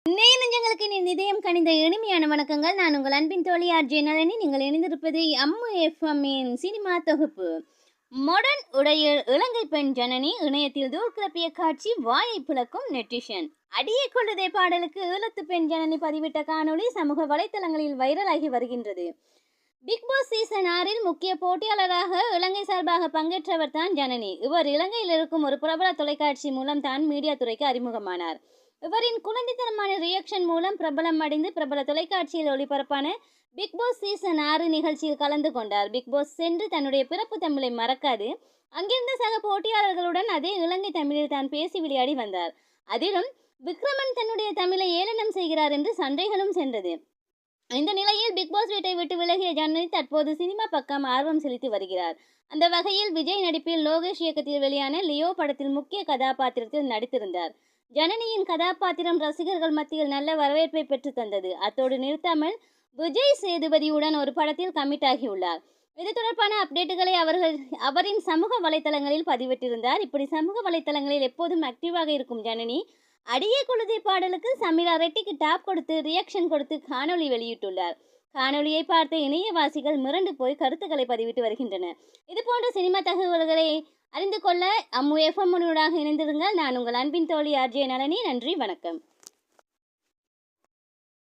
நெஞ்சங்களுக்கு இதயம் கனிந்த இனிமையான வணக்கங்கள். நான் உங்கள் அன்பின் தோழி ஆர்ஜே நளினி. நீங்கள் இணைந்திருப்பது அம்மு எஃப்எம்மின் சினிமா தொகுப்பு. மாடர்ன் உடையில் இலங்கை பெண் ஜனனி இணையத்தில் தூள் கிளப்பிய காட்சி வாயை பிளக்கும் நெட்டிஷன். அடியை கொள்ளுதே பாடலுக்கு ஈழத்து பெண் ஜனனி பதிவிட்ட காணொளி சமூக வலைத்தளங்களில் வைரலாகி வருகின்றது. பிக் பாஸ் சீசன் 6 முக்கிய போட்டியாளராக இலங்கை சார்பாக பங்கேற்றவர் தான் ஜனனி. இவர் இலங்கையில் இருக்கும் ஒரு பிரபல தொலைக்காட்சி மூலம் தான் மீடியா துறைக்கு அறிமுகமானார். இவரின் குழந்தைத்தனமான ரியாக்ஷன் மூலம் பிரபலம் அடைந்து பிரபல தொலைக்காட்சியில் ஒளிபரப்பான பிக் பாஸ் சீசன் 6 நிகழ்ச்சியில் கலந்து கொண்டார். பிக் பாஸ் சென்று தன்னுடைய பிறப்பு தமிழை மறக்காது அங்கிருந்த சக போட்டியாளர்களுடன் அதே இலங்கை தமிழில் தான் பேசி விளையாடி வந்தார். அதிலும் விக்ரமன் தன்னுடைய தமிழை ஏளனம் செய்கிறார் என்று சண்டைகளும் சென்றது. இந்த நிலையில் பிக் பாஸ் வீட்டை விட்டு விலகிய ஜனனி தற்போது சினிமா பக்கம் ஆர்வம் செலுத்தி வருகிறார். அந்த வகையில் விஜய் நடிப்பில் லோகேஷ் இயக்கத்தில் வெளியான லியோ படத்தில் முக்கிய கதாபாத்திரத்தில் நடித்திருந்தார். ஜனனியின் கதாபாத்திரம் ரசிகர்கள் மத்தியில் நல்ல வரவேற்பை பெற்று தந்தது. அத்தோடு நிறுத்தாமல் விஜய் சேதுபதியுடன் ஒரு படத்தில் கமிட் ஆகியுள்ளார். இது தொடர்பான அப்டேட்டுகளை அவரின் சமூக வலைத்தளங்களில் பதிவிட்டிருந்தார். இப்படி சமூக வலைத்தளங்களில் எப்போதும் ஆக்டிவாக இருக்கும் ஜனனி அடியே கொள்ளுதே பாடலுக்கு சமீரா ரெட்டிக்கு டாப் கொடுத்து ரியாக்ஷன் கொடுத்து காணொளி வெளியிட்டுள்ளார். காணொலியை பார்த்த இணையவாசிகள் மிரண்டு போய் கருத்துக்களை பதிவிட்டு வருகின்றனர். இது போன்ற சினிமா தகவல்களை அறிந்து கொள்ள அம்மு எஃப்எம் ஊடாக இணைந்திருங்கள். நான் உங்கள் அன்பின் தோழி ஆர்ஜே நளினி. நன்றி, வணக்கம்.